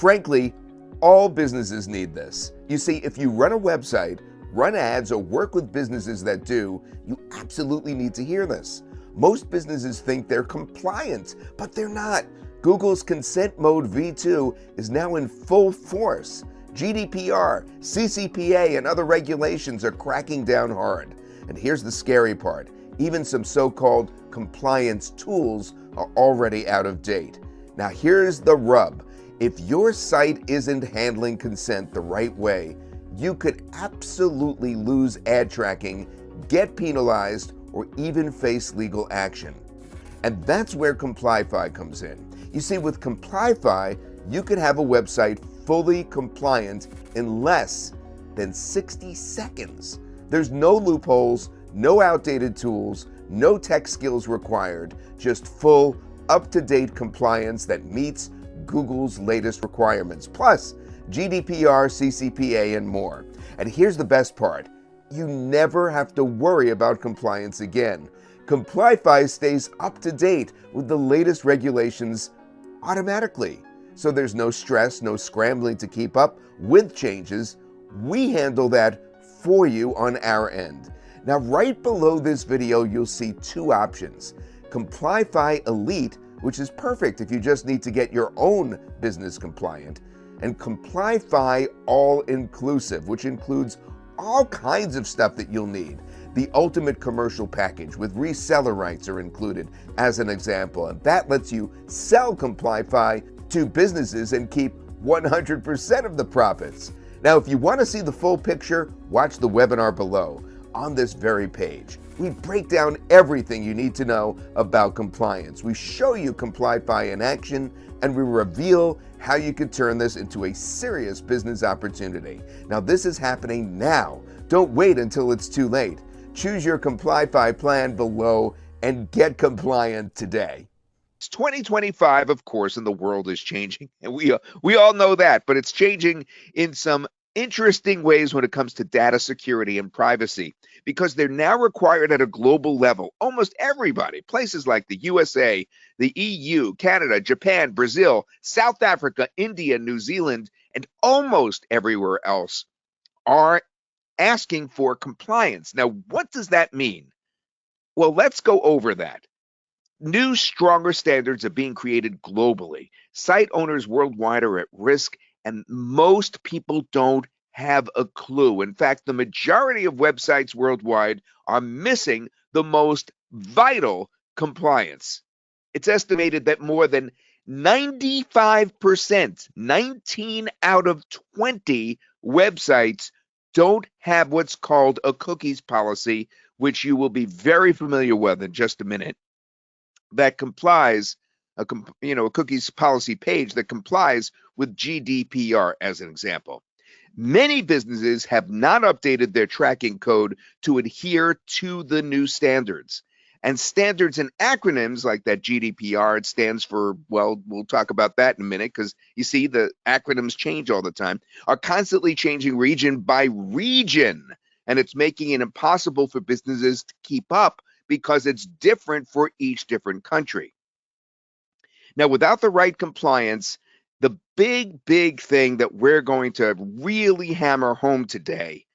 Frankly, all businesses need this. You see, if you run a website, run ads, or work with businesses that do, you absolutely need to hear this. Most businesses think they're compliant, but they're not. Google's consent mode V2 is now in full force. GDPR, CCPA, and other regulations are cracking down hard. And here's the scary part. Even some so-called compliance tools are already out of date. Now here's the rub. If your site isn't handling consent the right way, you could absolutely lose ad tracking, get penalized, or even face legal action. And that's where Complyfi comes in. You see, with Complyfi, you could have a website fully compliant in less than 60 seconds. There's no loopholes, no outdated tools, no tech skills required, just full, up-to-date compliance that meets Google's latest requirements, plus GDPR, CCPA, and more. And here's the best part. You never have to worry about compliance again. Complyfi stays up to date with the latest regulations automatically. So there's no stress, no scrambling to keep up with changes. We handle that for you on our end. Now, right below this video, you'll see two options. Complyfi Elite, which is perfect if you just need to get your own business compliant, and Complyfi All-Inclusive, which includes all kinds of stuff that you'll need. The ultimate commercial package with reseller rights are included as an example, and that lets you sell Complyfi to businesses and keep 100% of the profits. Now, if you want to see the full picture, watch the webinar below. On this very page, we break down everything you need to know about compliance. We show you Complyfi in action, and we reveal how you could turn this into a serious business opportunity. Now, this is happening now. Don't wait until it's too late. Choose your Complyfi plan below and get compliant today. It's 2025, of course, and the world is changing, and we all know that, but it's changing in some interesting ways when it comes to data security and privacy, because they're now required at a global level. Almost everybody, places like the USA, the EU, Canada, Japan, Brazil, South Africa, India, New Zealand, and almost everywhere else are asking for compliance. Now, what does that mean? Well, let's go over that. New, stronger standards are being created globally. Site owners worldwide are at risk, and most people don't have a clue. In fact, the majority of websites worldwide are missing the most vital compliance. It's estimated that more than 95%, 19 out of 20 websites don't have what's called a cookies policy, which you will be very familiar with in just a minute, that complies, a cookies policy page that complies with GDPR as an example. Many businesses have not updated their tracking code to adhere to the new standards. And standards and acronyms like that GDPR, it stands for, well, we'll talk about that in a minute, because you see the acronyms change all the time, are constantly changing region by region. And it's making it impossible for businesses to keep up because it's different for each different country. Now, without the right compliance, the big thing that we're going to really hammer home today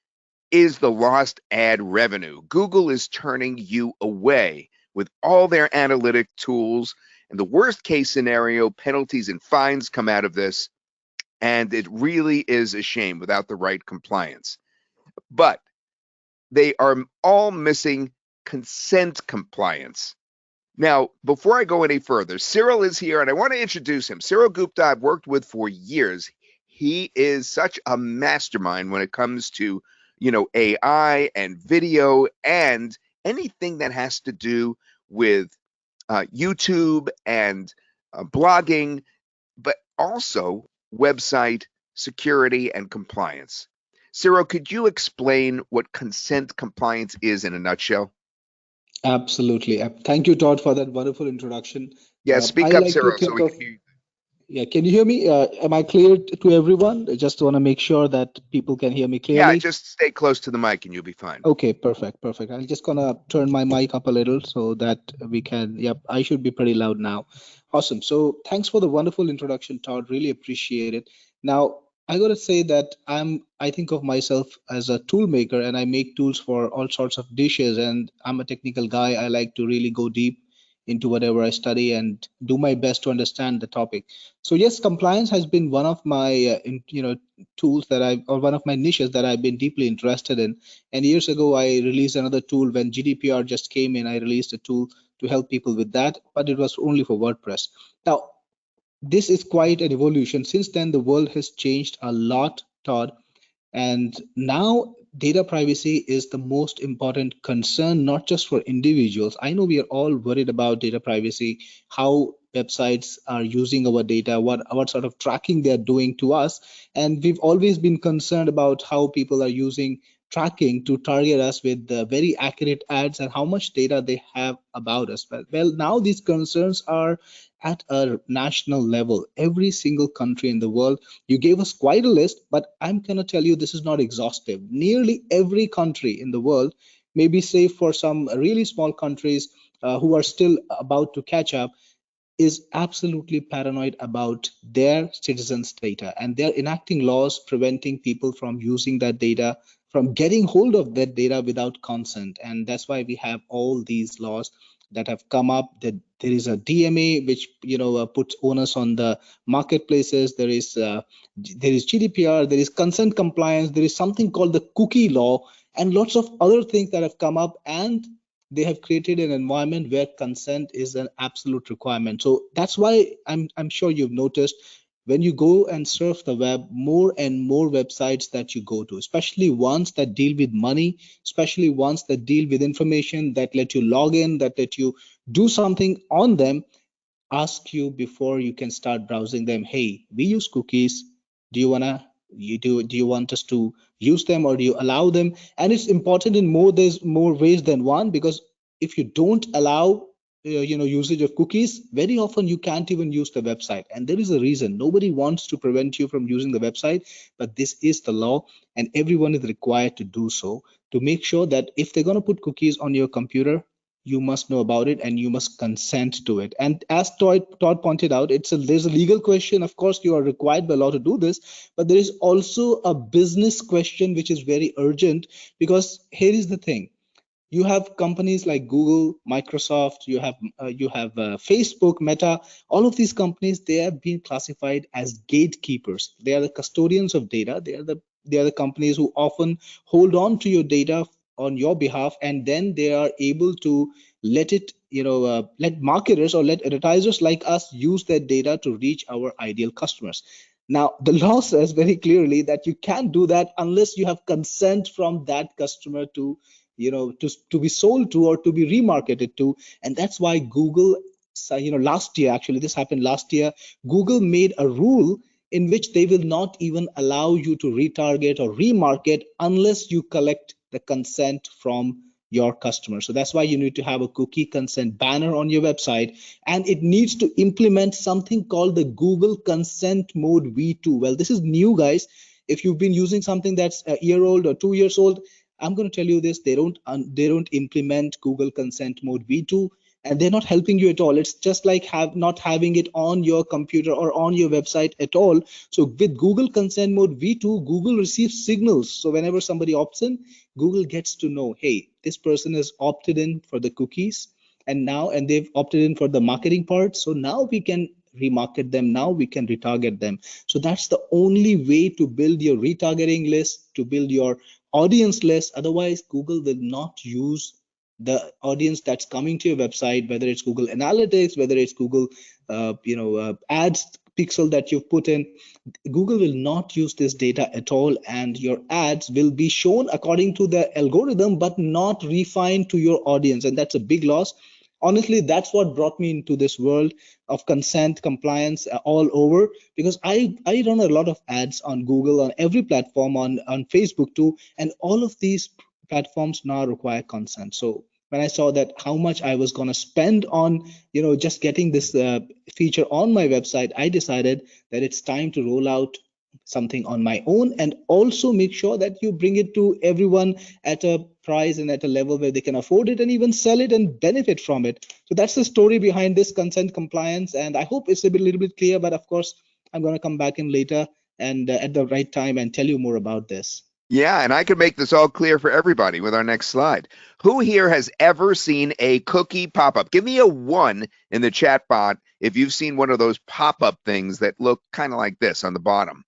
is the lost ad revenue. Google is turning you away with all their analytic tools, and the worst case scenario, penalties and fines come out of this, and it really is a shame without the right compliance. But they are all missing consent compliance. Now, before I go any further, Cyril is here, and I want to introduce him. Cyril Gupta, I've worked with for years. He is such a mastermind when it comes to, AI and video and anything that has to do with YouTube and blogging, but also website security and compliance. Cyril, could you explain what consent compliance is in a nutshell? Absolutely. Thank you, Todd, for that wonderful introduction. Yeah, speak up, Cyril, so we can hear you. Yeah, can you hear me? Am I clear to everyone? I just want to make sure that people can hear me clearly. Yeah, just stay close to the mic and you'll be fine. Okay, perfect. I'm just gonna turn my mic up a little so that we can, I should be pretty loud now. Awesome. So thanks for the wonderful introduction, Todd. Really appreciate it. Now, I gotta say that I think of myself as a tool maker and I make tools for all sorts of dishes, and I'm a technical guy. I like to really go deep into whatever I study and do my best to understand the topic. So yes, compliance has been one of my tools that or one of my niches that I've been deeply interested in. And years ago, I released another tool when GDPR just came in. I released a tool to help people with that, but it was only for WordPress. Now, this is quite an evolution. Since then, the world has changed a lot, Todd. And now data privacy is the most important concern, not just for individuals. I know we are all worried about data privacy, how websites are using our data, what sort of tracking they're doing to us. And we've always been concerned about how people are using tracking to target us with very accurate ads and how much data they have about us. Well, now these concerns are at a national level. Every single country in the world, you gave us quite a list, but I'm going to tell you this is not exhaustive. Nearly every country in the world, maybe save for some really small countries who are still about to catch up, is absolutely paranoid about their citizens' data, and they're enacting laws preventing people from using that data, from getting hold of that data without consent. And that's why we have all these laws that have come up. That there is a DMA which puts onus on the marketplaces. There is GDPR. There is consent compliance. There is something called the cookie law, and lots of other things that have come up. And they have created an environment where consent is an absolute requirement. So that's why I'm sure you've noticed when you go and surf the web, more and more websites that you go to, especially ones that deal with money, especially ones that deal with information, that let you log in, that let you do something on them, ask you before you can start browsing them, hey, we use cookies. Do you want us to use them, or do you allow them? And it's important in there's more ways than one, because if you don't allow usage of cookies, very often you can't even use the website. And there is a reason. Nobody wants to prevent you from using the website, but this is the law, and everyone is required to do so, to make sure that if they're going to put cookies on your computer, you must know about it and you must consent to it. And as Todd pointed out, there's a legal question. Of course, you are required by law to do this, but there is also a business question which is very urgent, because here is the thing. You have companies like Google, Microsoft, you have Facebook, Meta. All of these companies, they have been classified as gatekeepers. They are the custodians of data. They are the companies who often hold on to your data on your behalf, and then they are able to let marketers or let advertisers like us use that data to reach our ideal customers. Now, the law says very clearly that you can't do that unless you have consent from that customer to be sold to or to be remarketed to. And that's why Google, last year, actually this happened last year, Google made a rule in which they will not even allow you to retarget or remarket unless you collect the consent from your customer. So that's why you need to have a cookie consent banner on your website, and it needs to implement something called the Google Consent Mode V2. Well, this is new, guys. If you've been using something that's a year old or 2 years old, I'm going to tell you this: they don't implement Google Consent Mode V2, and they're not helping you at all. It's just like not having it on your computer or on your website at all. So with Google Consent Mode V2, Google receives signals. So whenever somebody opts in, Google gets to know, hey, this person has opted in for the cookies, and they've opted in for the marketing part. So now we can remarket them. Now we can retarget them. So that's the only way to build your retargeting list, to build your audience list. Otherwise, Google will not use the audience that's coming to your website, whether it's Google Analytics, whether it's Google ads pixel that you've put in. Google will not use this data at all, and your ads will be shown according to the algorithm, but not refined to your audience. And that's a big loss. Honestly, that's what brought me into this world of consent compliance all over, because I run a lot of ads on Google, on every platform, on Facebook too, and all of these platforms now require consent. So when I saw that how much I was going to spend on just getting this feature on my website, I decided that it's time to roll out something on my own, and also make sure that you bring it to everyone at a price and at a level where they can afford it and even sell it and benefit from it. So that's the story behind this consent compliance, and I hope it's a little bit clear, but of course I'm going to come back in later and at the right time and tell you more about this. Yeah, and I can make this all clear for everybody with our next slide. Who here has ever seen a cookie pop-up? Give me a 1 in the chat bot if you've seen one of those pop-up things that look kind of like this on the bottom.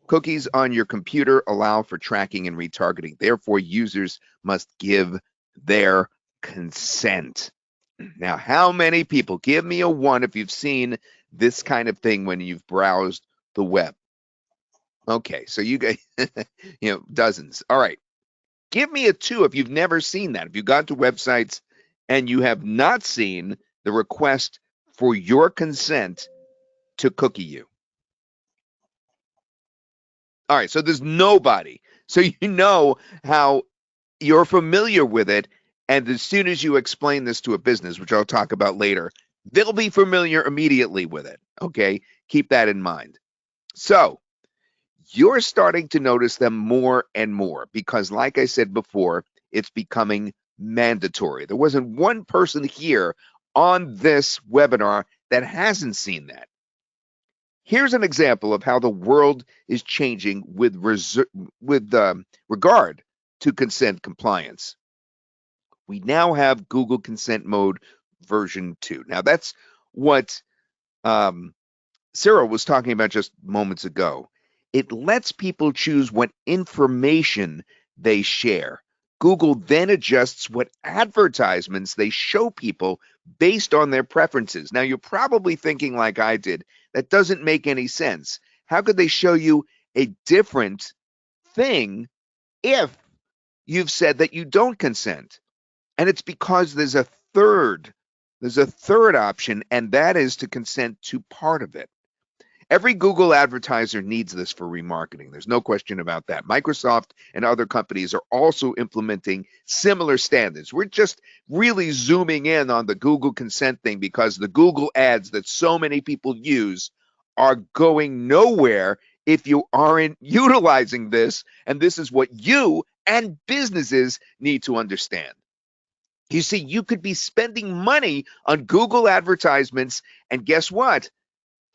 Cookies on your computer allow for tracking and retargeting. Therefore, users must give their consent. Now, how many people? Give me a 1 if you've seen this kind of thing when you've browsed the web. Okay, so you guys, dozens. All right. Give me a 2 if you've never seen that. If you've gone to websites and you have not seen the request for your consent to cookie you. All right, so there's nobody. So you know how you're familiar with it, and as soon as you explain this to a business, which I'll talk about later, they'll be familiar immediately with it, okay? Keep that in mind. So you're starting to notice them more and more because, like I said before, it's becoming mandatory. There wasn't one person here on this webinar that hasn't seen that. Here's an example of how the world is changing with regard to consent compliance. We now have Google Consent Mode version 2. Now, that's what Sarah was talking about just moments ago. It lets people choose what information they share. Google then adjusts what advertisements they show people based on their preferences. Now, you're probably thinking like I did, that doesn't make any sense. How could they show you a different thing if you've said that you don't consent? And it's because there's a third option, and that is to consent to part of it. Every Google advertiser needs this for remarketing. There's no question about that. Microsoft and other companies are also implementing similar standards. We're just really zooming in on the Google consent thing because the Google ads that so many people use are going nowhere if you aren't utilizing this. And this is what you and businesses need to understand. You see, you could be spending money on Google advertisements, and guess what?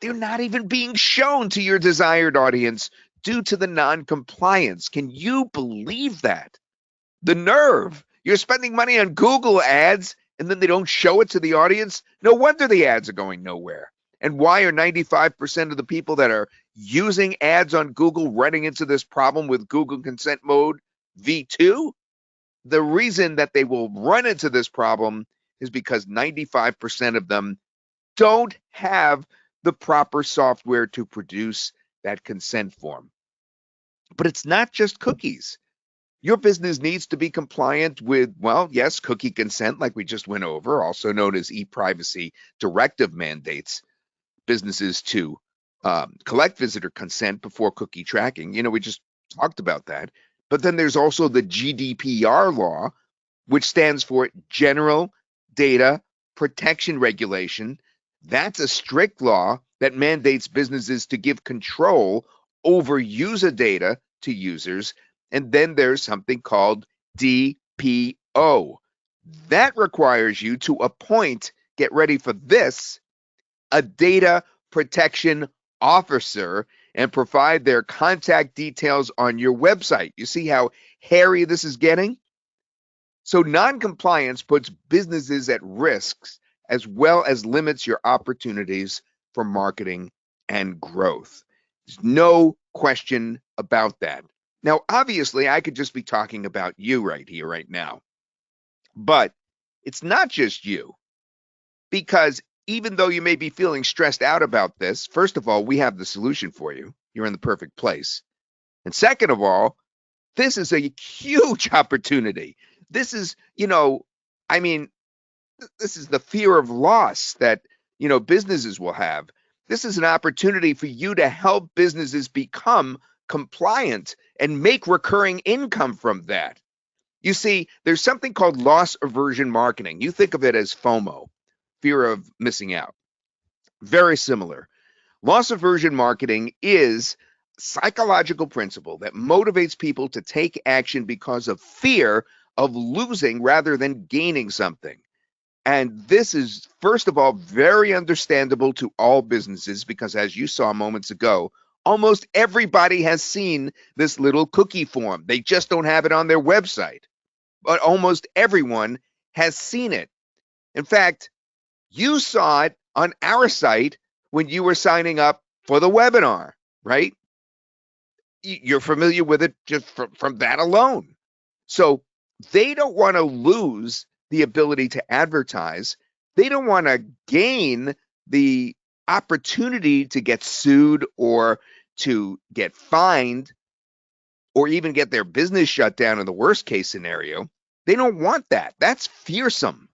They're not even being shown to your desired audience due to the non-compliance. Can you believe that? The nerve. You're spending money on Google ads and then they don't show it to the audience. No wonder the ads are going nowhere. And why are 95% of the people that are using ads on Google running into this problem with Google Consent Mode V2? The reason that they will run into this problem is because 95% of them don't have the proper software to produce that consent form. But it's not just cookies. Your business needs to be compliant with, well, yes, cookie consent, like we just went over, also known as e-privacy directive mandates businesses to collect visitor consent before cookie tracking. We just talked about that. But then there's also the GDPR law, which stands for General Data Protection Regulation. That's a strict law that mandates businesses to give control over user data to users. And then there's something called DPO. That requires you to appoint, get ready for this, a data protection officer and provide their contact details on your website. You see how hairy this is getting? So non-compliance puts businesses at risks as well as limits your opportunities for marketing and growth. There's no question about that. Now, obviously, I could just be talking about you right here, right now. But it's not just you, because even though you may be feeling stressed out about this, first of all, we have the solution for you. You're in the perfect place. And second of all, this is a huge opportunity. This is, this is the fear of loss that, businesses will have. This is an opportunity for you to help businesses become compliant and make recurring income from that. You see, there's something called loss aversion marketing. You think of it as FOMO, fear of missing out. Very similar. Loss aversion marketing is psychological principle that motivates people to take action because of fear of losing rather than gaining something. And this is, first of all, very understandable to all businesses because, as you saw moments ago, almost everybody has seen this little cookie form. They just don't have it on their website, but almost everyone has seen it. In fact, you saw it on our site when you were signing up for the webinar, right? You're familiar with it just from that alone. So they don't want to lose the ability to advertise. They don't want to gain the opportunity to get sued or to get fined or even get their business shut down in the worst case scenario. They don't want that. That's fearsome.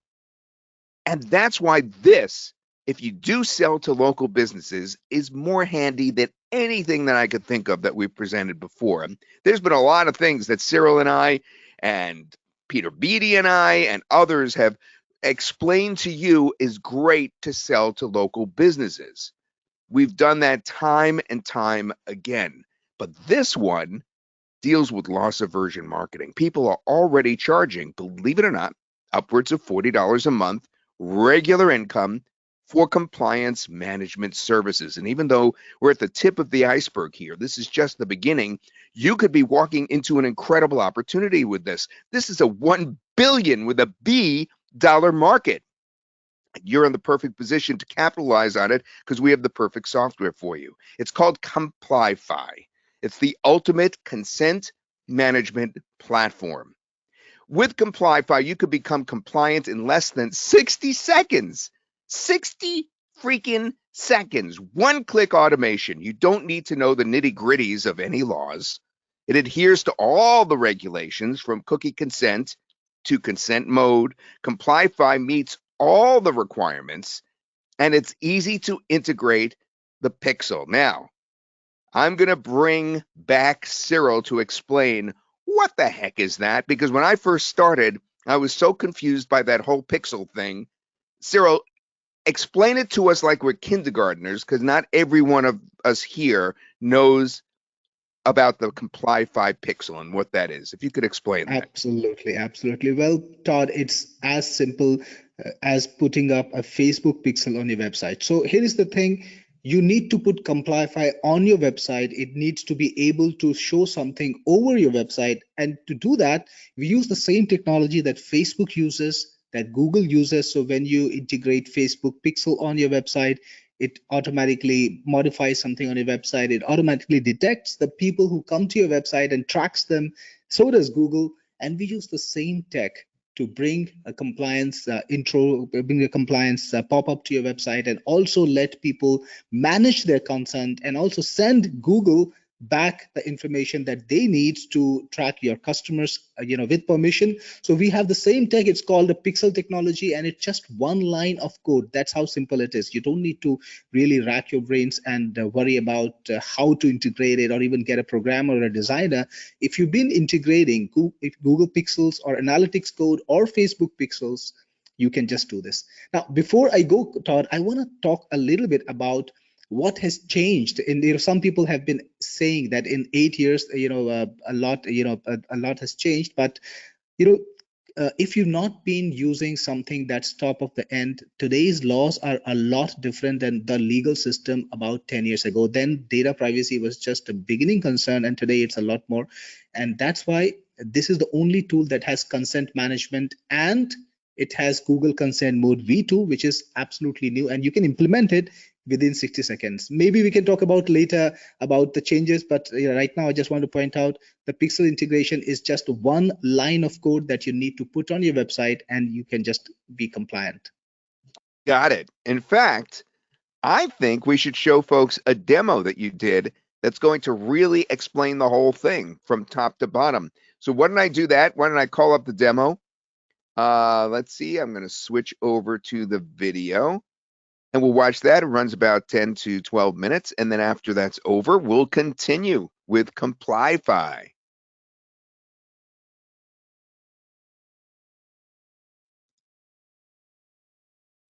And that's why this, if you do sell to local businesses, is more handy than anything that I could think of that we've presented before. There's been a lot of things that Cyril and I and Peter Beatty and I and others have explained to you is great to sell to local businesses. We've done that time and time again. But this one deals with loss aversion marketing. People are already charging, believe it or not, upwards of $40 a month regular income for compliance management services. And even though we're at the tip of the iceberg here, this is just the beginning. You could be walking into an incredible opportunity with this. This is a $1 billion with a B dollar market. You're in the perfect position to capitalize on it because we have the perfect software for you. It's called Complyfi. It's the ultimate consent management platform. With Complyfi, you could become compliant in less than 60 seconds. 60 freaking seconds. One-click automation. You don't need to know the nitty-gritties of any laws. It adheres to all the regulations from cookie consent to consent mode. Complyfi meets all the requirements, and it's easy to integrate the pixel. Now, I'm going to bring back Cyril to explain what the heck is that, because when I first started, I was so confused by that whole pixel thing. Cyril, explain it to us like we're kindergartners, because not every one of us here knows about the Complyfi pixel and what that is. If you could explain that. Absolutely, absolutely. Well, Todd, it's as simple as putting up a Facebook pixel on your website. So here is the thing. You need to put Complyfi on your website. It needs to be able to show something over your website. And to do that, we use the same technology that Facebook uses, that Google uses. So when you integrate Facebook pixel on your website, it automatically modifies something on your website. It automatically detects the people who come to your website and tracks them. So does Google. And we use the same tech to bring a compliance bring a compliance pop-up to your website, and also let people manage their consent, and also send Google back the information that they need to track your customers, with permission. So we have the same tech. It's called the pixel technology, and it's just one line of code. That's how simple it is. You don't need to really rack your brains and worry about how to integrate it, or even get a programmer or a designer. If you've been integrating Google Pixels or Analytics code or Facebook Pixels, you can just do this. Now, before I go, Todd, I want to talk a little bit about what has changed. And some people have been saying that in 8 years, a lot has changed. But if you've not been using something that's top of the end, today's laws are a lot different than the legal system about 10 years ago. Then data privacy was just a beginning concern, and today it's a lot more. And that's why this is the only tool that has consent management, and it has Google Consent Mode V2, which is absolutely new, and you can implement it within 60 seconds. Maybe we can talk about later about the changes, but right now I just want to point out the pixel integration is just one line of code that you need to put on your website, and you can just be compliant. Got it. In fact, I think we should show folks a demo that you did that's going to really explain the whole thing from top to bottom. So why don't I do that? Why don't I call up the demo? Let's see. I'm going to switch over to the video. And we'll watch that. It runs about 10 to 12 minutes. And then after that's over, we'll continue with Complyfi.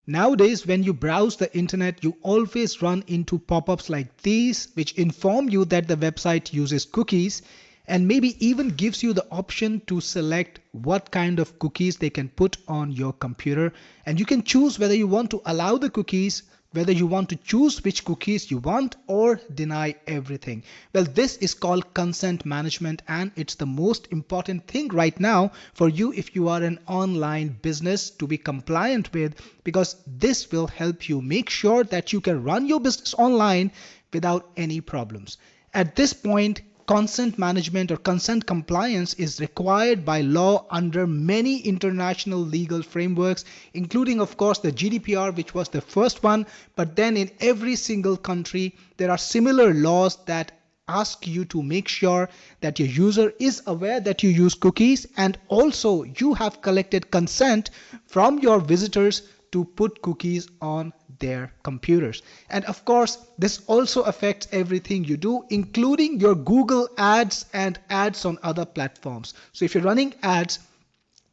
Nowadays, when you browse the internet, you always run into pop-ups like these, which inform you that the website uses cookies and maybe even gives you the option to select what kind of cookies they can put on your computer. And you can choose whether you want to allow the cookies, whether you want to choose which cookies you want, or deny everything. Well, this is called consent management, and it's the most important thing right now for you if you are an online business to be compliant with, because this will help you make sure that you can run your business online without any problems. At this point, consent management or consent compliance is required by law under many international legal frameworks, including, of course, the GDPR, which was the first one. But then in every single country, there are similar laws that ask you to make sure that your user is aware that you use cookies, and also you have collected consent from your visitors to put cookies on their computers. And of course, this also affects everything you do, including your Google ads and ads on other platforms. So if you're running ads,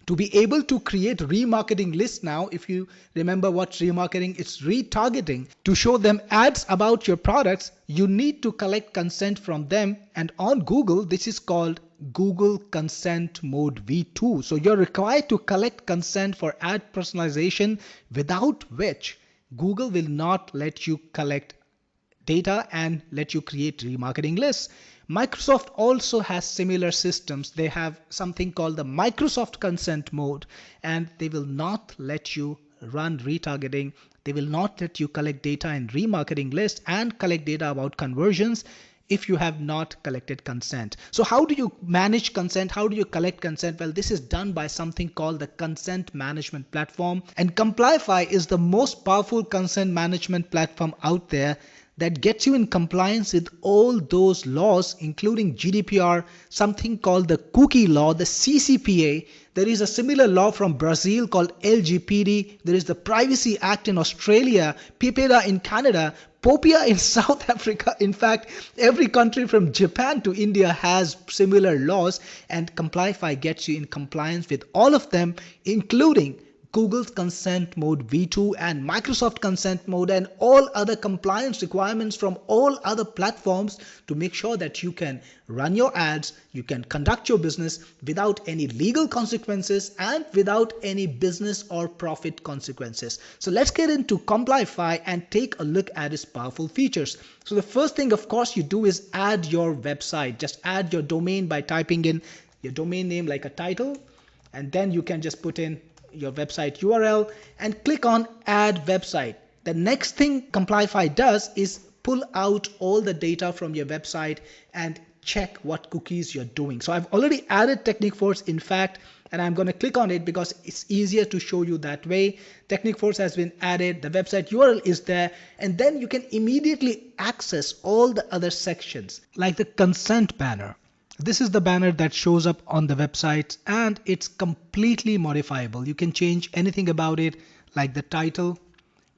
to be able to create remarketing lists now, if you remember what's remarketing, it's retargeting. To show them ads about your products, you need to collect consent from them. And on Google, this is called Google Consent Mode V2. So you're required to collect consent for ad personalization, without which Google will not let you collect data and let you create remarketing lists. Microsoft also has similar systems. They have something called the Microsoft Consent Mode, and they will not let you run retargeting. They will not let you collect data in remarketing lists and collect data about conversions if you have not collected consent. So how do you manage consent? How do you collect consent? Well, this is done by something called the consent management platform. And Complyfi is the most powerful consent management platform out there that gets you in compliance with all those laws, including GDPR, something called the cookie law, the CCPA. There is a similar law from Brazil called LGPD. There is the Privacy Act in Australia, PIPEDA in Canada, POPIA in South Africa. In fact, every country from Japan to India has similar laws, and Complyfi gets you in compliance with all of them, including Google's Consent Mode V2 and Microsoft Consent Mode and all other compliance requirements from all other platforms, to make sure that you can run your ads, you can conduct your business without any legal consequences and without any business or profit consequences. So let's get into Complyfi and take a look at its powerful features. So the first thing, of course, you do is add your website. Just add your domain by typing in your domain name like a title, and then you can just put in your website URL and click on add website. The next thing Complyfi does is pull out all the data from your website and check what cookies you're doing. So I've already added Technique Force, in fact, and I'm going to click on it because it's easier to show you that way. Technique Force has been added, the website URL is there, and then you can immediately access all the other sections like the consent banner. This is the banner that shows up on the website, and it's completely modifiable. You can change anything about it, like the title.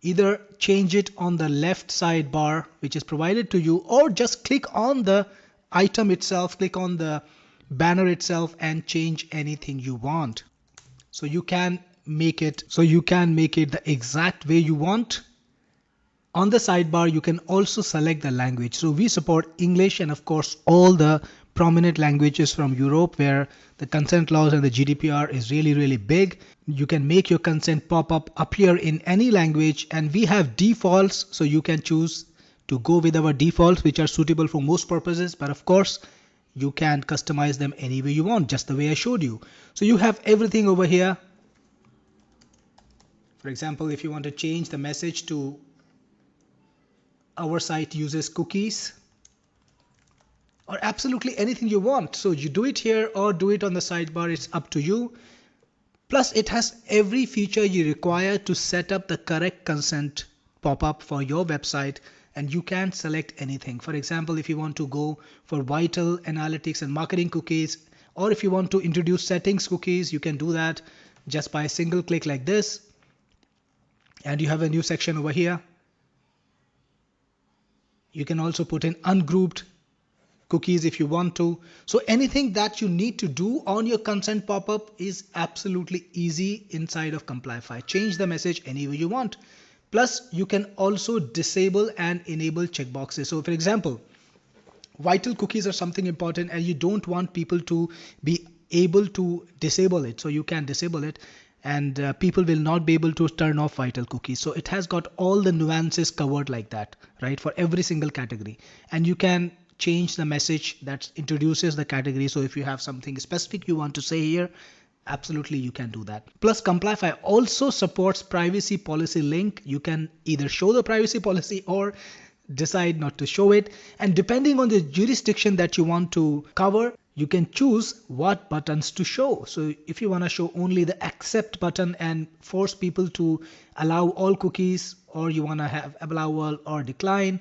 Either change it on the left sidebar, which is provided to you, or just click on the item itself, click on the banner itself and change anything you want. So you can make it the exact way you want. On the sidebar, you can also select the language. So we support English and of course all the prominent languages from Europe where the consent laws and the GDPR is really, really big. You can make your consent pop-up appear in any language, and we have defaults, so you can choose to go with our defaults, which are suitable for most purposes, but of course you can customize them any way you want, just the way I showed you. So you have everything over here. For example, if you want to change the message to our site uses cookies, or absolutely anything you want. So you do it here or do it on the sidebar, it's up to you. Plus it has every feature you require to set up the correct consent pop-up for your website, and you can select anything. For example, if you want to go for vital analytics and marketing cookies, or if you want to introduce settings cookies, you can do that just by a single click like this. And you have a new section over here. You can also put in ungrouped cookies if you want to. So anything that you need to do on your consent pop-up is absolutely easy inside of Complyfi. Change the message any way you want. Plus, you can also disable and enable checkboxes. So for example, vital cookies are something important and you don't want people to be able to disable it. So you can disable it, and people will not be able to turn off vital cookies. So it has got all the nuances covered like that, right, for every single category. And you can change the message that introduces the category. So if you have something specific you want to say here, absolutely you can do that. Plus, Complyfi also supports privacy policy link. You can either show the privacy policy or decide not to show it, and depending on the jurisdiction that you want to cover, you can choose what buttons to show. So if you want to show only the accept button and force people to allow all cookies, or you want to have allow all or decline,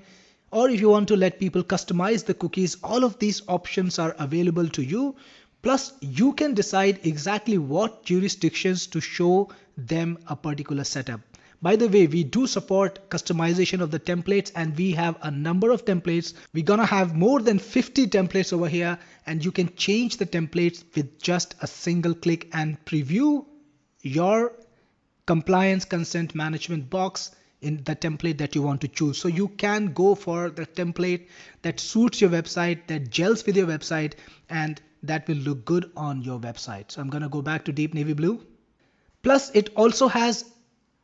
or if you want to let people customize the cookies, all of these options are available to you. Plus, you can decide exactly what jurisdictions to show them a particular setup. By the way, we do support customization of the templates, and we have a number of templates. We're gonna have more than 50 templates over here, and you can change the templates with just a single click and preview your compliance consent management box in the template that you want to choose. So you can go for the template that suits your website, that gels with your website, and that will look good on your website. So I'm gonna go back to deep navy blue. Plus, it also has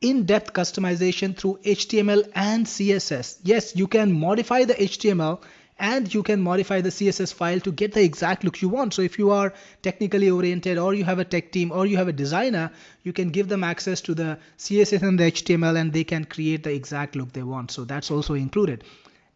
in-depth customization through HTML and CSS. Yes, you can modify the HTML and you can modify the CSS file to get the exact look you want. So if you are technically oriented, or you have a tech team, or you have a designer, you can give them access to the CSS and the HTML and they can create the exact look they want. So that's also included.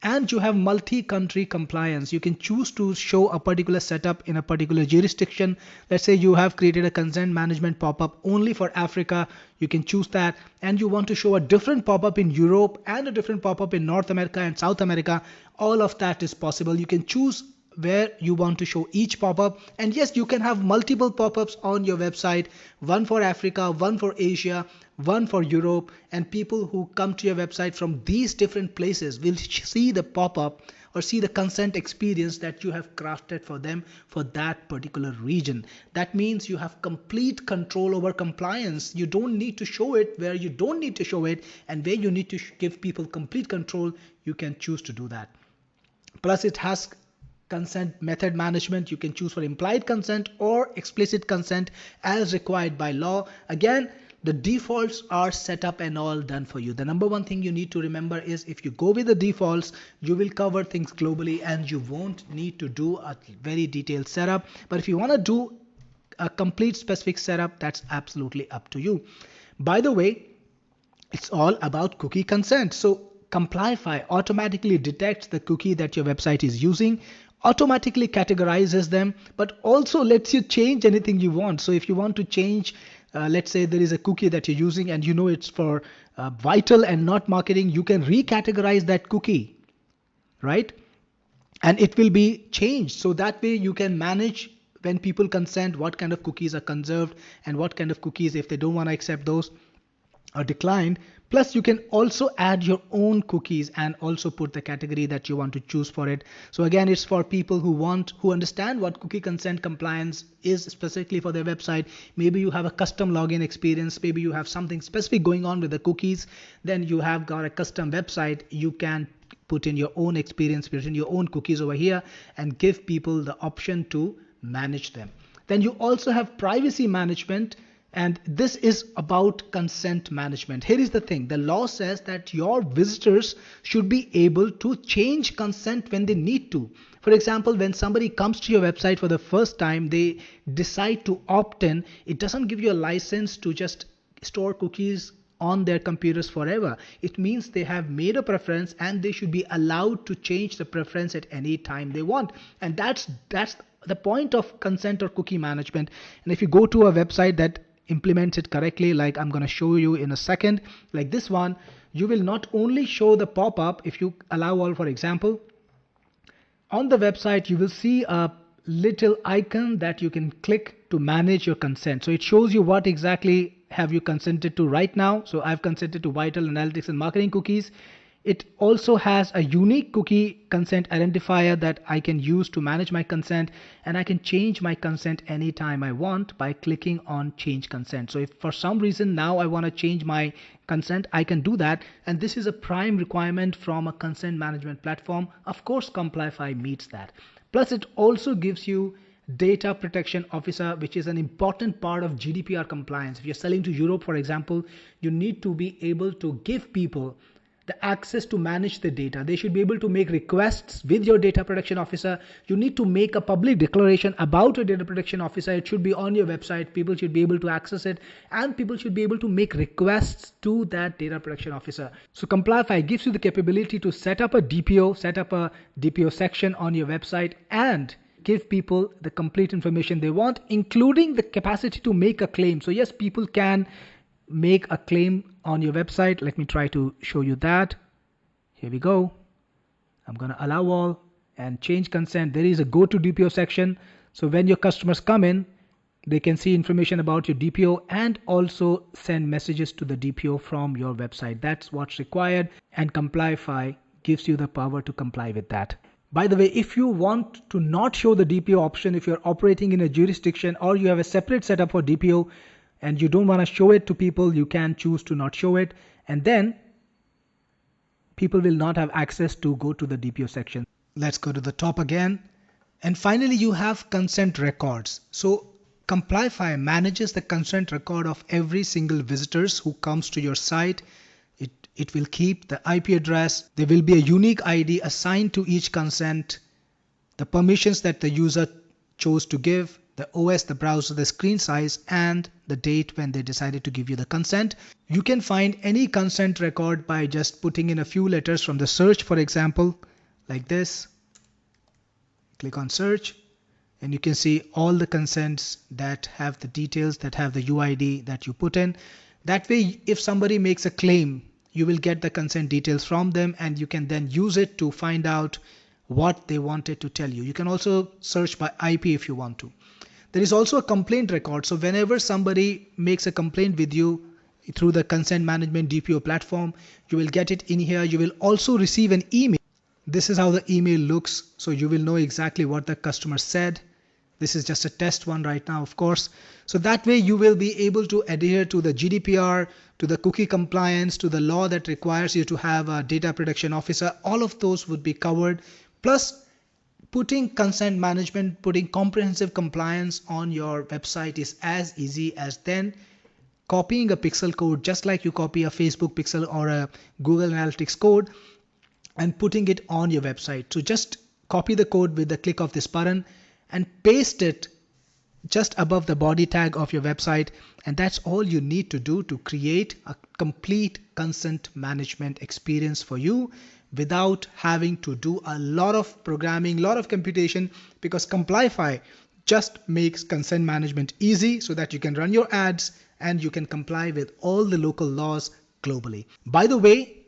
And you have multi-country compliance. You can choose to show a particular setup in a particular jurisdiction. Let's say you have created a consent management pop-up only for Africa. You can choose that. And you want to show a different pop-up in Europe and a different pop-up in North America and South America. All of that is possible. You can choose where you want to show each pop-up. And yes, you can have multiple pop-ups on your website, one for Africa, one for Asia, one for Europe, and people who come to your website from these different places will see the pop-up or see the consent experience that you have crafted for them for that particular region. That means you have complete control over compliance. You don't need to show it where you don't need to show it, and where you need to give people complete control, you can choose to do that. Plus, it has consent method management. You can choose for implied consent or explicit consent as required by law. Again, the defaults are set up and all done for you. The number one thing you need to remember is if you go with the defaults, you will cover things globally and you won't need to do a very detailed setup. But if you want to do a complete specific setup, that's absolutely up to you. By the way, it's all about cookie consent. So Complyfi automatically detects the cookie that your website is using, automatically categorizes them, but also lets you change anything you want. So if you want to change, let's say there is a cookie that you're using and you know it's for vital and not marketing, you can recategorize that cookie, right? And it will be changed. So that way you can manage when people consent, what kind of cookies are conserved and what kind of cookies, if they don't want to accept those, are declined. Plus, you can also add your own cookies and also put the category that you want to choose for it. So again, it's for people who understand what cookie consent compliance is specifically for their website. Maybe you have a custom login experience. Maybe you have something specific going on with the cookies. Then you have got a custom website. You can put in your own experience, put in your own cookies over here and give people the option to manage them. Then you also have privacy management. And this is about consent management. Here is the thing. The law says that your visitors should be able to change consent when they need to. For example, when somebody comes to your website for the first time, they decide to opt in. It doesn't give you a license to just store cookies on their computers forever. It means they have made a preference and they should be allowed to change the preference at any time they want. And that's the point of consent or cookie management. And if you go to a website that implements it correctly, like I'm going to show you in a second, like this one, you will not only show the pop-up. If you allow all, for example, on the website, you will see a little icon that you can click to manage your consent. So it shows you what exactly have you consented to right now. So I've consented to vital, analytics, and marketing cookies. It also has a unique cookie consent identifier that I can use to manage my consent, and I can change my consent anytime I want by clicking on change consent. So if for some reason now I want to change my consent, I can do that. And this is a prime requirement from a consent management platform. Of course, Complyfi meets that. Plus, it also gives you data protection officer, which is an important part of GDPR compliance. If you're selling to Europe, for example, you need to be able to give people the access to manage the data. They should be able to make requests with your data protection officer. You need to make a public declaration about a data protection officer. It should be on your website. People should be able to access it, and people should be able to make requests to that data protection officer. So Complyfi gives you the capability to set up a DPO section on your website and give people the complete information they want, including the capacity to make a claim. So yes, people can make a claim on your website. Let me try to show you that. Here we go. I'm going to allow all and change consent. There is a go to DPO section. So when your customers come in, they can see information about your DPO and also send messages to the DPO from your website. That's what's required, and Complyfi gives you the power to comply with that. By the way, if you want to not show the DPO option, if you're operating in a jurisdiction or you have a separate setup for DPO and you don't want to show it to people, you can choose to not show it, and then people will not have access to go to the DPO section. Let's go to the top again. And finally, you have consent records. So Complyfi manages the consent record of every single visitors who comes to your site. It will keep the IP address. There will be a unique ID assigned to each consent, the permissions that the user chose to give, the OS, the browser, the screen size, and the date when they decided to give you the consent. You can find any consent record by just putting in a few letters from the search, for example, like this. Click on search, and you can see all the consents that have the details, that have the UID that you put in. That way, if somebody makes a claim, you will get the consent details from them, and you can then use it to find out what they wanted to tell you. You can also search by IP if you want to. There is also a complaint record. So whenever somebody makes a complaint with you through the consent management DPO platform, you will get it in here. You will also receive an email. This is how the email looks. So you will know exactly what the customer said. This is just a test one right now, of course. So that way you will be able to adhere to the GDPR, to the cookie compliance, to the law that requires you to have a data protection officer. All of those would be covered. Plus, putting consent management, putting comprehensive compliance on your website is as easy as then copying a pixel code, just like you copy a Facebook pixel or a Google Analytics code, and putting it on your website. So just copy the code with the click of this button and paste it just above the body tag of your website. And that's all you need to do to create a complete consent management experience for you without having to do a lot of programming, a lot of computation, because Complyfi just makes consent management easy so that you can run your ads and you can comply with all the local laws globally. By the way,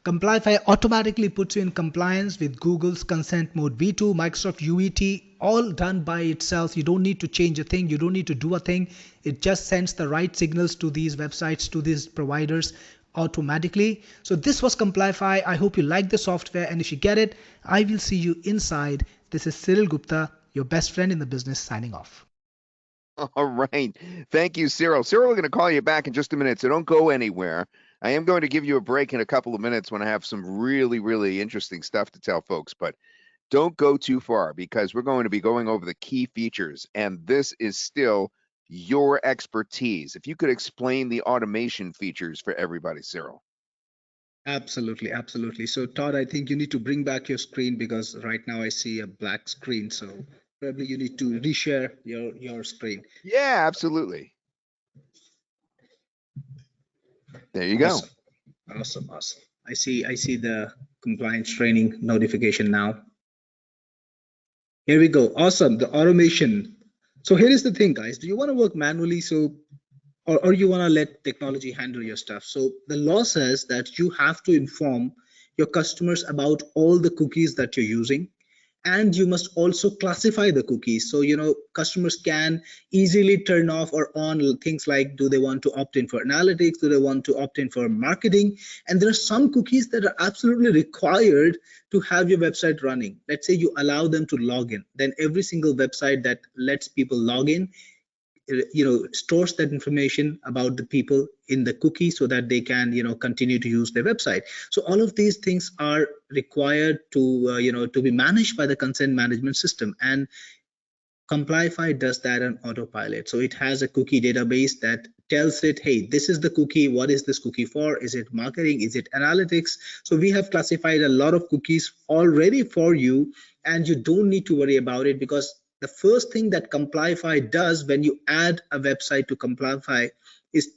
Complyfi automatically puts you in compliance with Google's Consent Mode V2, Microsoft UET, all done by itself. You don't need to change a thing. You don't need to do a thing. It just sends the right signals to these websites, to these providers automatically. So this was Complyfi. I hope you like the software, and if you get it, I will see you inside. This is Cyril Gupta, your best friend in the business, signing off. All right. Thank you, Cyril. Cyril, we're going to call you back in just a minute, so don't go anywhere. I am going to give you a break in a couple of minutes when I have some really, really interesting stuff to tell folks, but don't go too far because we're going to be going over the key features, and this is still your expertise. If you could explain the automation features for everybody, Cyril. Absolutely, absolutely. So Todd, I think you need to bring back your screen because right now I see a black screen. So probably you need to reshare your screen. Yeah, absolutely. There you go. Awesome. I see the compliance training notification now. Here we go. Awesome. The automation. So here is the thing, guys. Do you want to work manually? Or you want to let technology handle your stuff? So the law says that you have to inform your customers about all the cookies that you're using, And you must also classify the cookies. So, customers can easily turn off or on things like, do they want to opt in for analytics? Do they want to opt in for marketing? And there are some cookies that are absolutely required to have your website running. Let's say you allow them to log in, then every single website that lets people log in, stores that information about the people in the cookie so that they can continue to use their website. So all of these things are required to to be managed by the consent management system, and Complyfi does that on autopilot. So it has a cookie database that tells it, hey, this is the cookie. What is this cookie for? Is it marketing? Is it analytics? So we have classified a lot of cookies already for you, and you don't need to worry about it, because the first thing that Complyfi does when you add a website to Complyfi is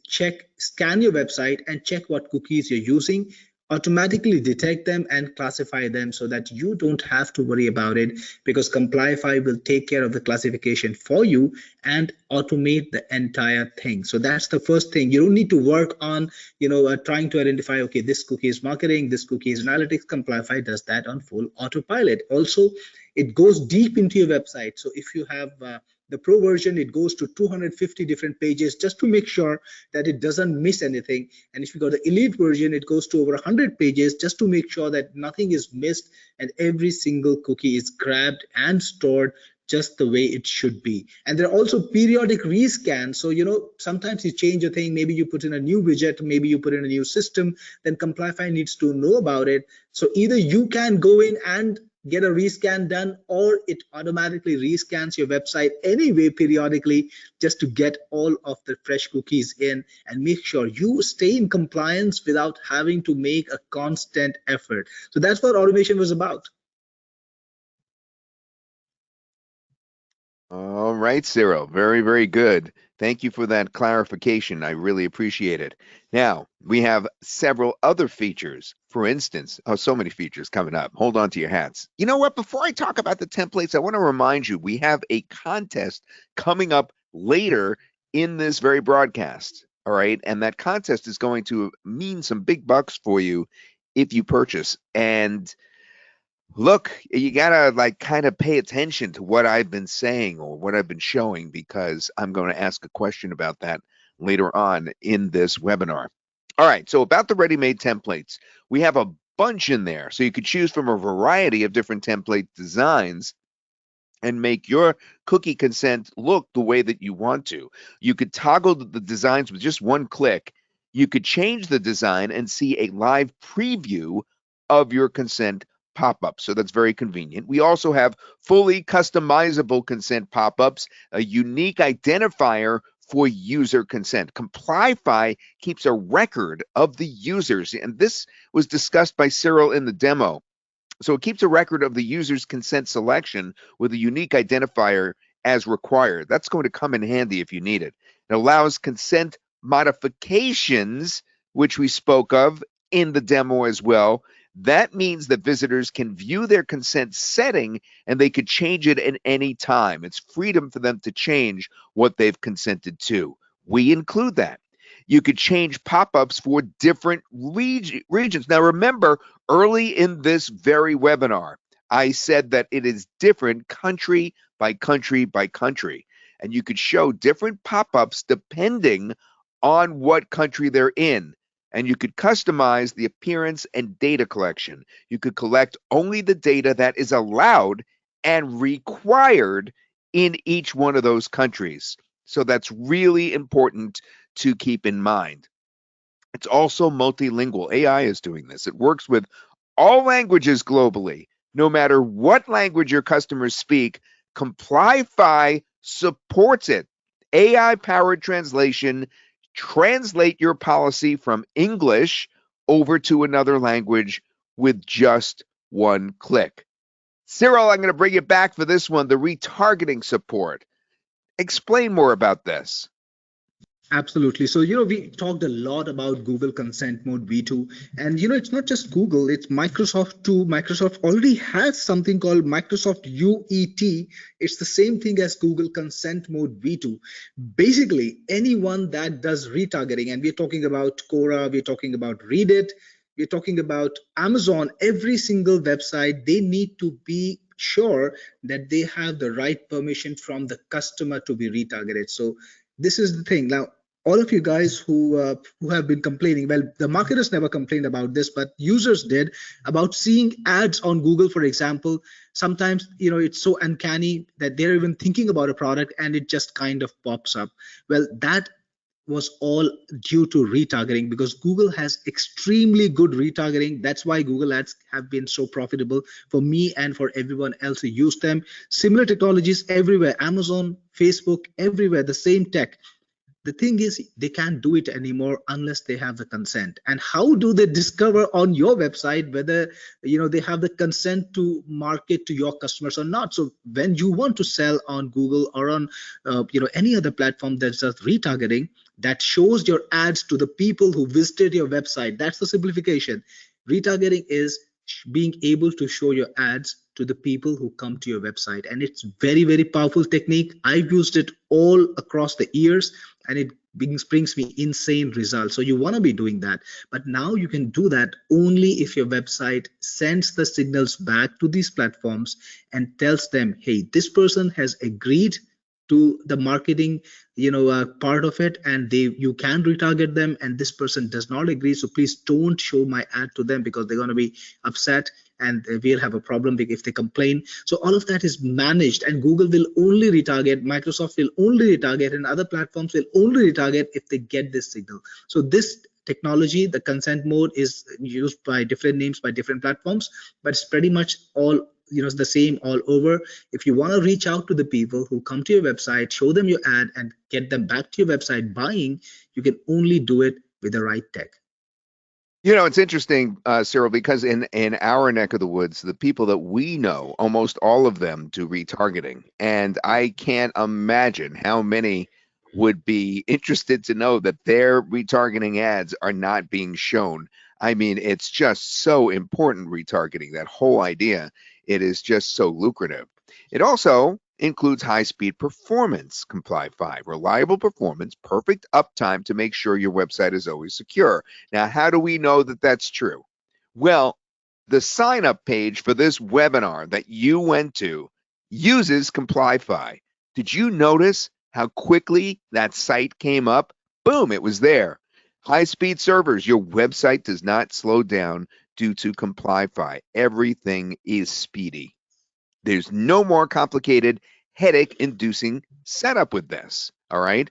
scan your website and check what cookies you're using, automatically detect them and classify them so that you don't have to worry about it, because Complyfi will take care of the classification for you and automate the entire thing. So that's the first thing. You don't need to work on trying to identify, okay, this cookie is marketing, this cookie is analytics. Complyfi does that on full autopilot. Also, it goes deep into your website. So if you have the pro version, it goes to 250 different pages just to make sure that it doesn't miss anything. And if you got the elite version, it goes to over 100 pages just to make sure that nothing is missed and every single cookie is grabbed and stored just the way it should be. And there are also periodic rescans. So, sometimes you change a thing, maybe you put in a new widget, maybe you put in a new system, then Complyfi needs to know about it. So either you can go in and get a rescan done, or it automatically rescans your website anyway periodically just to get all of the fresh cookies in and make sure you stay in compliance without having to make a constant effort. So that's what automation was about. All right, Cyril. Very, very good. Thank you for that clarification. I really appreciate it. Now, we have several other features. For instance, so many features coming up. Hold on to your hats. You know what? Before I talk about the templates, I want to remind you we have a contest coming up later in this very broadcast. All right. And that contest is going to mean some big bucks for you if you purchase. And look, you gotta kind of pay attention to what I've been saying or what I've been showing, because I'm going to ask a question about that later on in this webinar. All right, so about the ready-made templates, we have a bunch in there. So you could choose from a variety of different template designs and make your cookie consent look the way that you want to. You could toggle the designs with just one click. You could change the design and see a live preview of your consent pop-up. So that's very convenient. We also have fully customizable consent pop-ups, a unique identifier for user consent. Complyfi keeps a record of the users, and this was discussed by Cyril in the demo. So it keeps a record of the user's consent selection with a unique identifier as required. That's going to come in handy if you need it. It allows consent modifications, which we spoke of in the demo as well. That means that visitors can view their consent setting and they could change it at any time. It's freedom for them to change what they've consented to. We include that. You could change pop-ups for different regions. Now remember, early in this very webinar, I said that it is different country by country by country. And you could show different pop-ups depending on what country they're in. And you could customize the appearance and data collection. You could collect only the data that is allowed and required in each one of those countries. So that's really important to keep in mind. It's also multilingual. AI is doing this. It works with all languages globally. No matter what language your customers speak, Complyfi supports it. AI-powered translation. Translate your policy from English over to another language with just one click. Cyril, I'm going to bring it back for this one, the retargeting support. Explain more about this. Absolutely. So, we talked a lot about Google Consent Mode V2, and, it's not just Google, it's Microsoft too. Microsoft already has something called Microsoft UET. It's the same thing as Google Consent Mode V2. Basically, anyone that does retargeting, and we're talking about Quora, we're talking about Reddit, we're talking about Amazon, every single website, they need to be sure that they have the right permission from the customer to be retargeted. So this is the thing. Now, all of you guys who have been complaining, well, the marketers never complained about this, but users did, about seeing ads on Google, for example. Sometimes, it's so uncanny that they're even thinking about a product and it just kind of pops up. Well, that was all due to retargeting, because Google has extremely good retargeting. That's why Google ads have been so profitable for me and for everyone else who use them. Similar technologies everywhere, Amazon, Facebook, everywhere, the same tech. The thing is, they can't do it anymore unless they have the consent. And how do they discover on your website whether they have the consent to market to your customers or not? So when you want to sell on Google or on any other platform that does retargeting, that shows your ads to the people who visited your website. That's the simplification. Retargeting is being able to show your ads to the people who come to your website, and it's very, very powerful technique. I've used it all across the years, and it brings me insane results. So you want to be doing that, but now you can do that only if your website sends the signals back to these platforms and tells them, hey, this person has agreed to the marketing part of it, and you can retarget them, and this person does not agree, so please don't show my ad to them, because they're going to be upset and we'll have a problem if they complain. So all of that is managed, and Google will only retarget, Microsoft will only retarget, and other platforms will only retarget if they get this signal. So this technology, the consent mode, is used by different names by different platforms, but it's pretty much all the same all over. If you want to reach out to the people who come to your website, show them your ad and get them back to your website buying, you can only do it with the right tech. It's interesting, Cyril, because in our neck of the woods, the people that we know, almost all of them do retargeting. And I can't imagine how many would be interested to know that their retargeting ads are not being shown. I mean, it's just so important, retargeting, that whole idea. It is just so lucrative. It also includes high-speed performance, Complyfi, reliable performance, perfect uptime to make sure your website is always secure. Now, how do we know that that's true? Well, the sign-up page for this webinar that you went to uses Complyfi. Did you notice how quickly that site came up? Boom, it was there. High-speed servers, your website does not slow down due to Complyfi. Everything is speedy. There's no more complicated, headache-inducing setup with this, all right?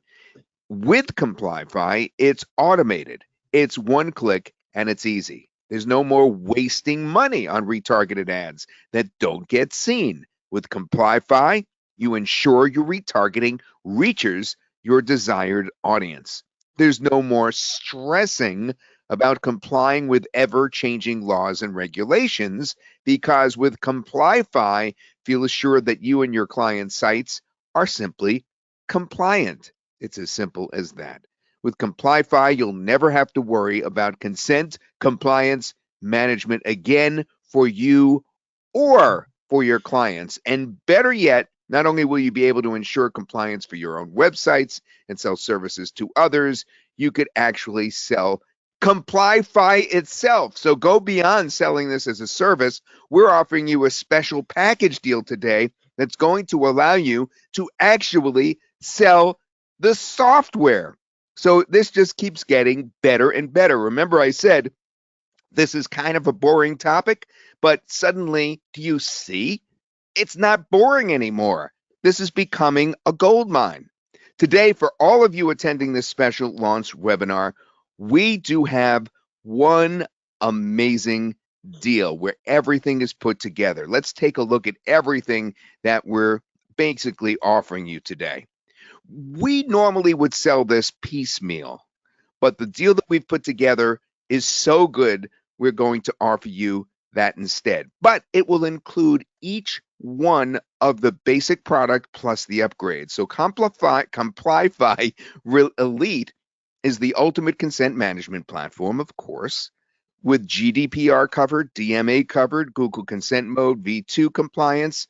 With Complyfi, it's automated. It's one click and it's easy. There's no more wasting money on retargeted ads that don't get seen. With Complyfi, you ensure your retargeting reaches your desired audience. There's no more stressing about complying with ever-changing laws and regulations, because with Complyfi, feel assured that you and your client sites are simply compliant. It's as simple as that. With Complyfi, you'll never have to worry about consent, compliance, management again for you or for your clients. And better yet, not only will you be able to ensure compliance for your own websites and sell services to others, you could actually sell Complyfi itself. So go beyond selling this as a service. We're offering you a special package deal today that's going to allow you to actually sell the software. So this just keeps getting better and better. Remember, I said this is kind of a boring topic, but suddenly, do you see? It's not boring anymore. This is becoming a gold mine. Today, for all of you attending this special launch webinar, we do have one amazing deal where everything is put together. Let's take a look at everything that we're basically offering you today. We normally would sell this piecemeal, but the deal that we've put together is so good, we're going to offer you that instead. But it will include each one of the basic product plus the upgrade. So Complyfi Elite is the ultimate consent management platform, of course, with GDPR covered, DMA covered, Google Consent Mode, V2 compliance.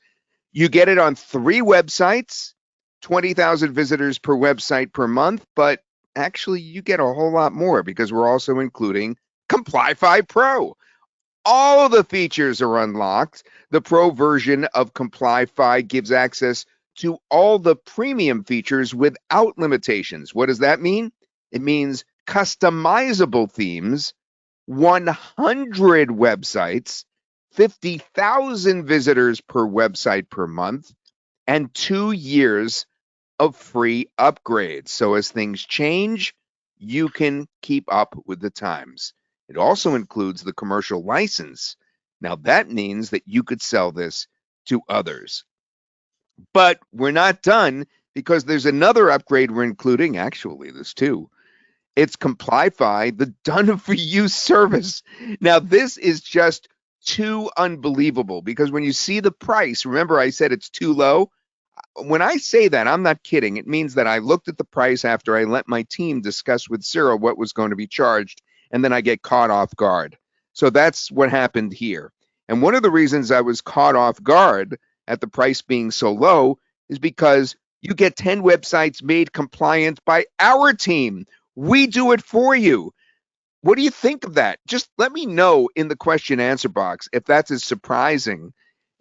You get it on 3 websites, 20,000 visitors per website per month, but actually you get a whole lot more because we're also including Complyfi Pro. all the features are unlocked. The Pro version of Complyfi gives access to all the premium features without limitations. What does that mean? It means customizable themes, 100 websites, 50,000 visitors per website per month, and 2 years of free upgrades. So as things change, you can keep up with the times. It also includes the commercial license. Now that means that you could sell this to others. But we're not done, because there's another upgrade we're including. Actually, there's two. It's Complyfi, the done for you service. Now, this is just too unbelievable, because when you see the price, remember I said it's too low? When I say that, I'm not kidding. It means that I looked at the price after I let my team discuss with Cyril what was going to be charged, and then I get caught off guard. So that's what happened here. And one of the reasons I was caught off guard at the price being so low is because you get 10 websites made compliant by our team. We do it for you. What do you think of that? Just let me know in the question answer box if that's as surprising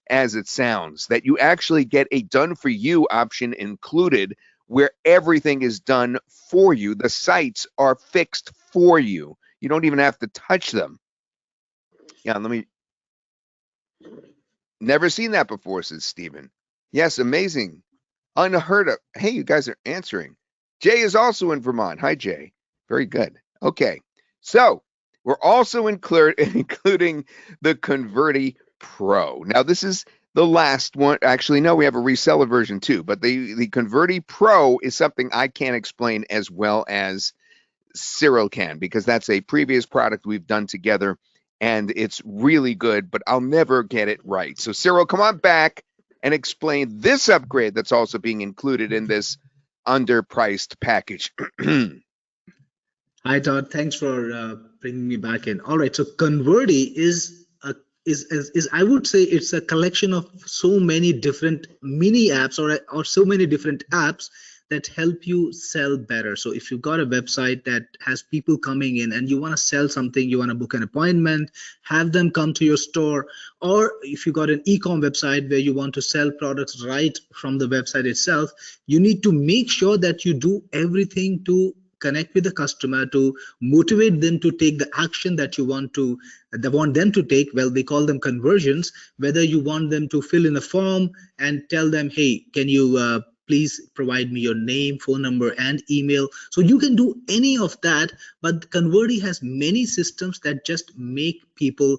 as it sounds, that you actually get a done for you option included, where everything is done for you. The sites are fixed for you. You don't even have to touch them. Yeah, never seen that before, says Stephen. Yes, amazing. Unheard of. Hey, you guys are answering. Jay is also in Vermont. Hi, Jay. Very good. Okay, so we're also including the Converti Pro. Now, this is the last one. Actually, no, we have a reseller version too, but the Converti Pro is something I can't explain as well as Cyril can, because that's a previous product we've done together, and it's really good, but I'll never get it right. So, Cyril, come on back and explain this upgrade that's also being included in this underpriced package. Hi, Todd. Thanks for bringing me back in. All right, so Converti is I would say it's a collection of so many different mini apps, or so many different apps that help you sell better. So if you've got a website that has people coming in and you want to sell something, you want to book an appointment, have them come to your store, or if you got an e-com website where you want to sell products right from the website itself, you need to make sure that you do everything to connect with the customer, to motivate them to take the action that you want them to take. Well, they call them conversions. Whether you want them to fill in a form and tell them, hey, can you please provide me your name, phone number, and email. So you can do any of that, but Converti has many systems that just make people,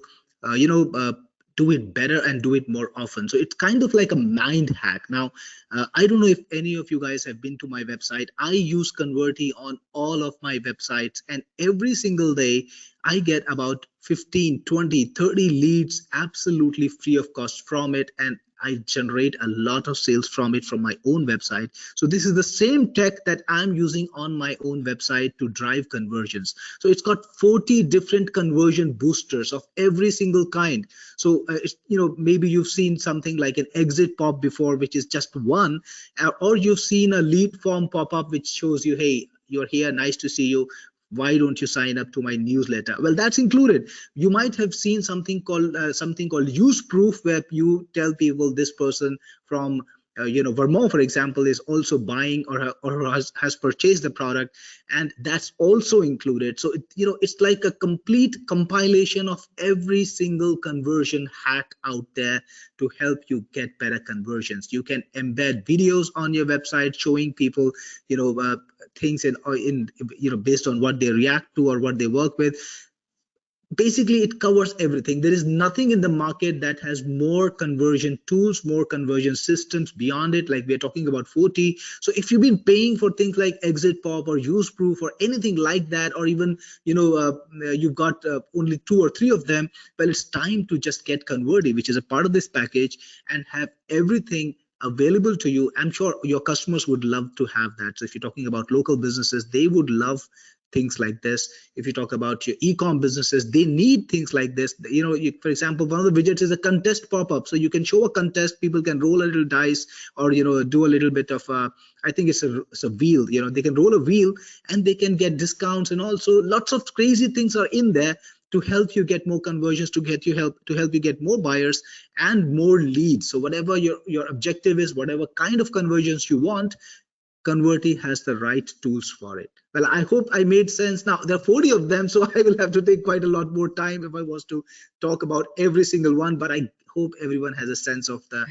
do it better and do it more often. So it's kind of like a mind hack. Now, I don't know if any of you guys have been to my website. I use Converti on all of my websites, and every single day I get about 15, 20, 30 leads absolutely free of cost from it, and I generate a lot of sales from it from my own website. So this is the same tech that I'm using on my own website to drive conversions. So it's got 40 different conversion boosters of every single kind. So maybe you've seen something like an exit pop before, which is just one, or you've seen a lead form pop up which shows you, hey, you're here, nice to see you, why don't you sign up to my newsletter? Well, that's included. You might have seen something called use proof, where you tell people this person from Vermont, for example, is also buying or has purchased the product, and that's also included. So it's like a complete compilation of every single conversion hack out there to help you get better conversions. You can embed videos on your website showing people things in based on what they react to or what they work with. Basically, it covers everything. There is nothing in the market that has more conversion tools, more conversion systems beyond it. Like, we're talking about 40. So if you've been paying for things like exit pop or use proof or anything like that, or even you've got only 2 or 3 of them, well, it's time to just get Converti, which is a part of this package, and have everything available to you. I'm sure your customers would love to have that. So if you're talking about local businesses, they would love things like this. If you talk about your e-com businesses, they need things like this. For example, one of the widgets is a contest pop-up, so you can show a contest, people can roll a little dice, or do a little bit of I think it's a wheel. They can roll a wheel and they can get discounts, and also lots of crazy things are in there. to help you get more conversions, to help you get more buyers and more leads. So whatever your objective is, whatever kind of conversions you want, Converti has the right tools for it. Well, I hope I made sense. Now, there are 40 of them, so I will have to take quite a lot more time if I was to talk about every single one, but I hope everyone has a sense of the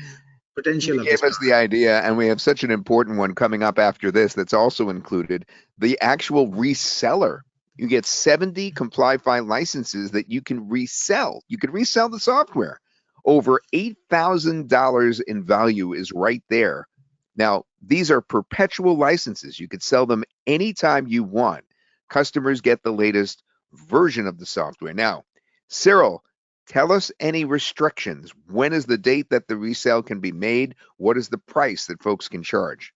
potential You of gave this us the product. idea, and we have such an important one coming up after this that's also included, the actual reseller. You get 70 Complyfi licenses that you can resell. You can resell the software. Over $8,000 in value is right there. Now, these are perpetual licenses. You could sell them anytime you want. Customers get the latest version of the software. Now, Cyril, tell us any restrictions. When is the date that the resale can be made? What is the price that folks can charge?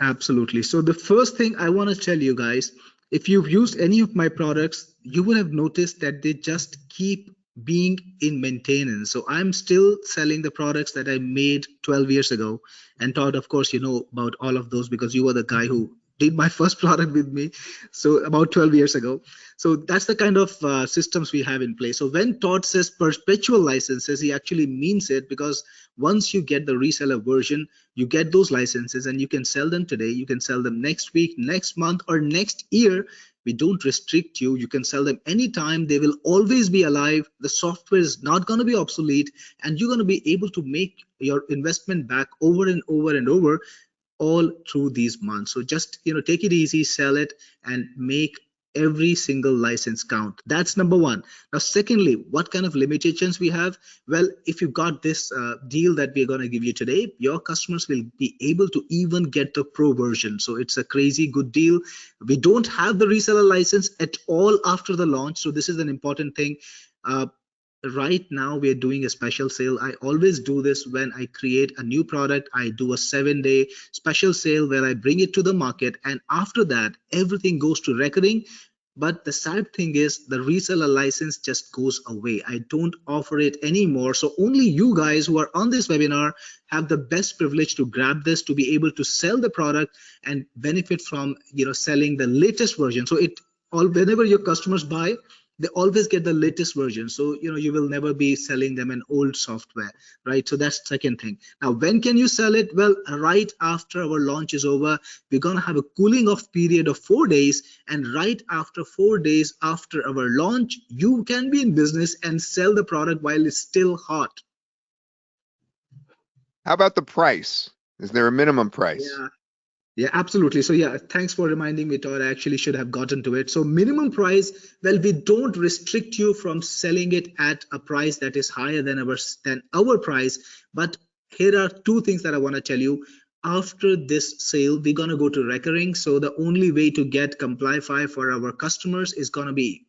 Absolutely. So the first thing I want to tell you guys, if you've used any of my products, you would have noticed that they just keep being in maintenance. So I'm still selling the products that I made 12 years ago. And Todd, of course, you know about all of those because you were the guy who did my first product with me. So about 12 years ago. So that's the kind of systems we have in place. So when Todd says perpetual licenses, he actually means it, because once you get the reseller version, you get those licenses and you can sell them today, you can sell them next week, next month, or next year. We don't restrict you. You can sell them anytime. They will always be alive. The software is not going to be obsolete, and you're going to be able to make your investment back over and over and over all through these months. So just take it easy, sell it, and make every single license count. That's number one. Now secondly, what kind of limitations we have? Well, if you got this deal that we're going to give you today, your customers will be able to even get the pro version. So it's a crazy good deal. We don't have the reseller license at all after the launch, so this is an important thing. Right now we are doing a special sale. I always do this when I create a new product. I do a 7-day special sale where I bring it to the market, and after that everything goes to recurring. But the sad thing is the reseller license just goes away. I don't offer it anymore. So only you guys who are on this webinar have the best privilege to grab this, to be able to sell the product and benefit from selling the latest version. So whenever your customers buy, they always get the latest version. So you will never be selling them an old software, right? So that's the second thing. Now, when can you sell it? Well, right after our launch is over, we're going to have a cooling off period of 4 days, and right after 4 days after our launch, you can be in business and sell the product while it's still hot. How about the price? Is there a minimum price? Yeah, absolutely. So yeah, thanks for reminding me, Todd. I actually should have gotten to it. So minimum price, well, we don't restrict you from selling it at a price that is higher than our price. But here are two things that I want to tell you. After this sale, we're going to go to recurring. So the only way to get Complyfi for our customers is going to be,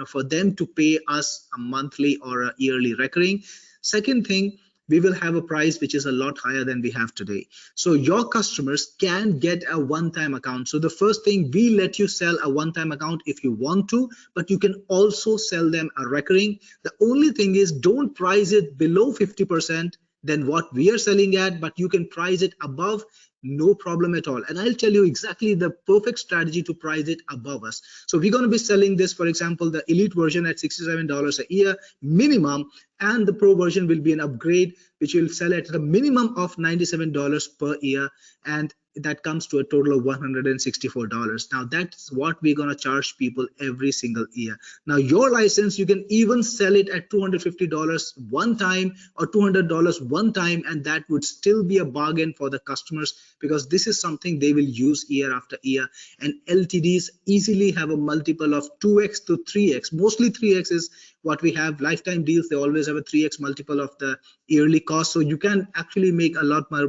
for them to pay us a monthly or a yearly recurring. Second thing, we will have a price which is a lot higher than we have today. So your customers can get a one-time account. So the first thing, we let you sell a one-time account if you want to, but you can also sell them a recurring. The only thing is, don't price it below 50% than what we are selling at, but you can price it above, no problem at all. And I'll tell you exactly the perfect strategy to price it above us. So we're going to be selling this, for example, the elite version at $67 a year minimum, and the pro version will be an upgrade which will sell at a minimum of $97 per year, and that comes to a total of $164. Now that's what we're going to charge people every single year. Now your license, you can even sell it at $250 one time or $200 one time, and that would still be a bargain for the customers, because this is something they will use year after year. And LTDs easily have a multiple of 2x to 3x. Mostly 3x is what we have. Lifetime deals, they always have a 3x multiple of the yearly cost, so you can actually make a lot more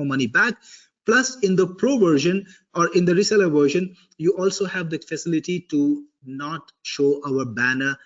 money back. Plus, in the pro version or in the reseller version, you also have the facility to not show our banner.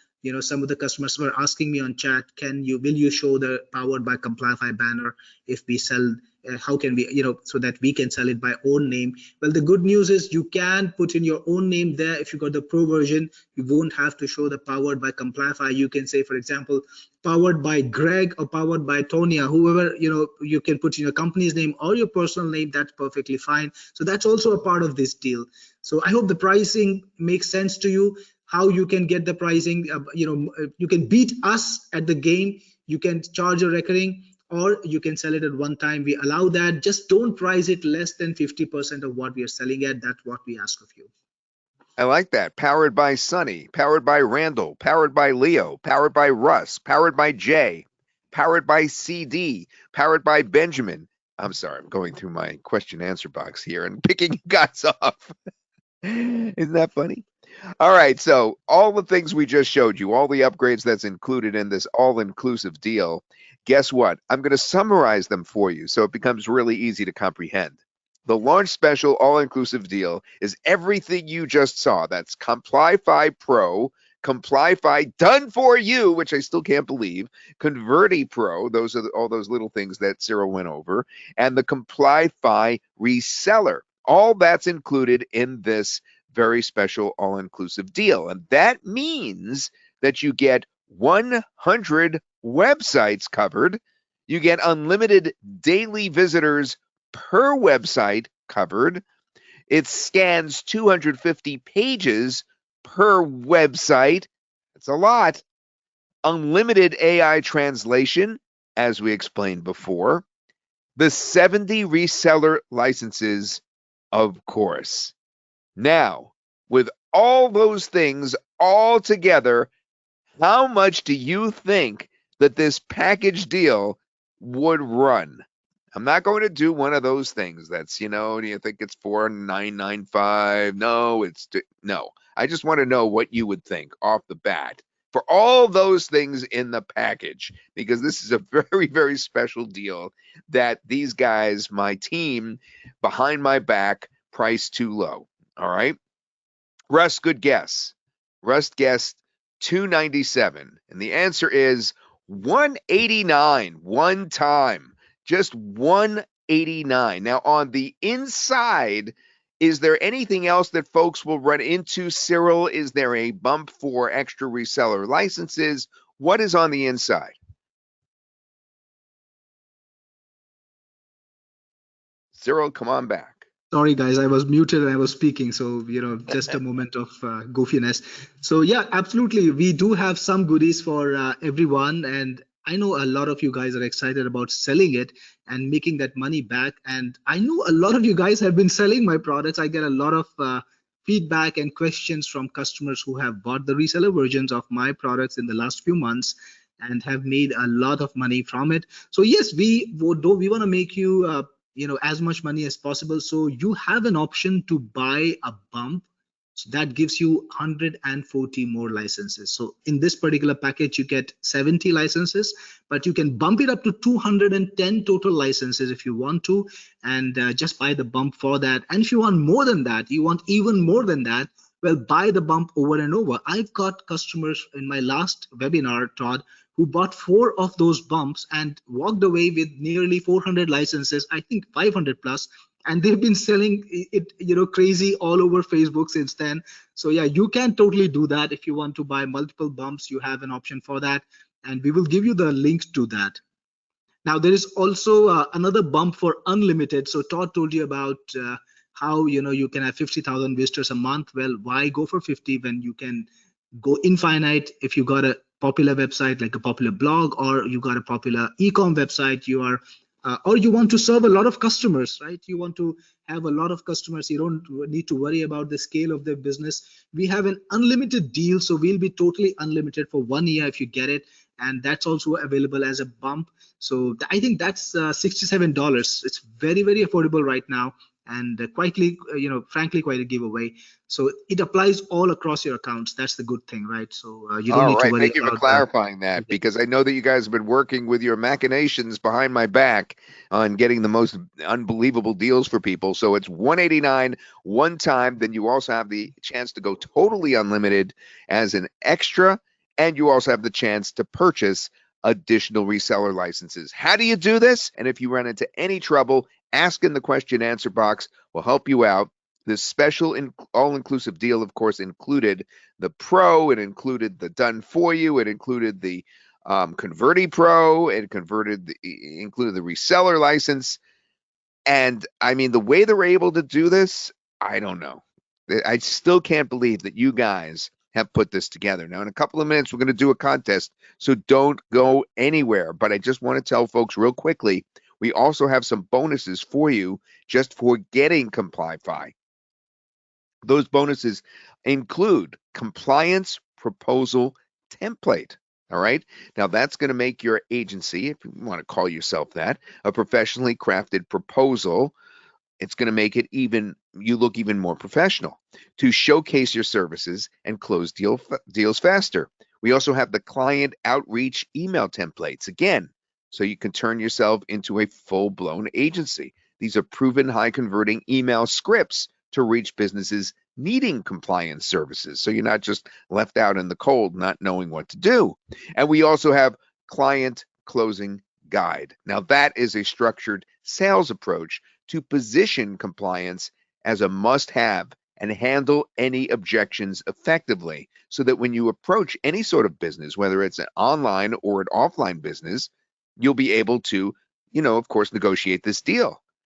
Some of the customers were asking me on chat, will you show the powered by Complyfi banner if we sell? How can we, so that we can sell it by own name? Well, the good news is you can put in your own name there. If you got the pro version, you won't have to show the powered by Complyfi. You can say, for example, powered by Greg or powered by Tonya, whoever, you can put in your company's name or your personal name. That's perfectly fine. So that's also a part of this deal. So I hope the pricing makes sense to you. how you can get the pricing. You can beat us at the game. You can charge a recurring, or you can sell it at one time. We allow that. Just don't price it less than 50% of what we are selling at. That's what we ask of you. I like that. Powered by Sunny, powered by Randall, powered by Leo, powered by Russ, powered by Jay, powered by CD, powered by Benjamin. I'm sorry, I'm going through my question answer box here and picking you guys off. Isn't that funny? All right, so all the things we just showed you, all the upgrades that's included in this all-inclusive deal, guess what? I'm going to summarize them for you so it becomes really easy to comprehend. The launch special all-inclusive deal is everything you just saw. That's Complyfi Pro, Complyfi Done For You, which I still can't believe, Converti Pro, those are all those little things that Cyril went over, and the Complyfi Reseller. All that's included in this very special all-inclusive deal. And that means that you get 100 websites covered. You get unlimited daily visitors per website covered. It scans 250 pages per website. That's a lot. Unlimited AI translation, as we explained before. The 70 reseller licenses, of course. Now, with all those things all together, how much do you think that this package deal would run? I'm not going to do one of those things that's, do you think it's $4,995? No. I just want to know what you would think off the bat for all those things in the package, because this is a very, very special deal that these guys, my team behind my back, priced too low. All right. Russ, good guess. Russ guessed $297. And the answer is $189 one time. Just $189. Now, on the inside, is there anything else that folks will run into, Cyril? Is there a bump for extra reseller licenses? What is on the inside? Cyril, come on back. Sorry, guys, I was muted and I was speaking. So, just a moment of goofiness. So, yeah, absolutely. We do have some goodies for everyone. And I know a lot of you guys are excited about selling it and making that money back. And I know a lot of you guys have been selling my products. I get a lot of feedback and questions from customers who have bought the reseller versions of my products in the last few months and have made a lot of money from it. So, yes, we want to make you as much money as possible. So you have an option to buy a bump. So that gives you 140 more licenses. So in this particular package, you get 70 licenses, but you can bump it up to 210 total licenses if you want to, and just buy the bump for that. And if you want more than that, you want even more than that, well, buy the bump over and over. I've got customers in my last webinar, Todd, who bought 4 of those bumps and walked away with nearly 400 licenses, I think 500 plus, and they've been selling it, crazy all over Facebook since then. So yeah, you can totally do that. If you want to buy multiple bumps, you have an option for that, and we will give you the link to that. Now, there is also another bump for unlimited. So Todd told you about how you can have 50,000 visitors a month. Well, why go for 50 when you can go infinite? If you got a popular website like a popular blog, or you got a popular e-com website, you are or you want to serve a lot of customers, right? You want to have a lot of customers. You don't need to worry about the scale of their business. We have an unlimited deal, so we'll be totally unlimited for 1 year if you get it, and that's also available as a bump. So I think that's $67. It's very, very affordable right now, and frankly, quite a giveaway. So it applies all across your accounts. That's the good thing, right? So you don't need to worry. Thank you for clarifying that, because I know that you guys have been working with your machinations behind my back on getting the most unbelievable deals for people. So it's $189 one time. Then you also have the chance to go totally unlimited as an extra, and you also have the chance to purchase additional reseller licenses. How do you do this? And if you run into any trouble, ask in the question answer box. We'll help you out. This special all-inclusive deal, of course, included the Pro. It included the Done For You. It included the Converti Pro. It included the reseller license. And I mean, the way they're able to do this, I don't know. I still can't believe that you guys have put this together. Now, in a couple of minutes, we're going to do a contest, so don't go anywhere. But I just want to tell folks real quickly, we also have some bonuses for you just for getting Complyfi. Those bonuses include compliance proposal template. All right. Now that's going to make your agency, if you want to call yourself that, a professionally crafted proposal. It's going to make it you look even more professional to showcase your services and close deals faster. We also have the client outreach email templates, again, so you can turn yourself into a full-blown agency. These are proven high converting email scripts to reach businesses needing compliance services, so you're not just left out in the cold not knowing what to do. And we also have client closing guide. Now that is a structured sales approach to position compliance as a must-have and handle any objections effectively, so that when you approach any sort of business, whether it's an online or an offline business, you'll be able to, of course, negotiate this deal.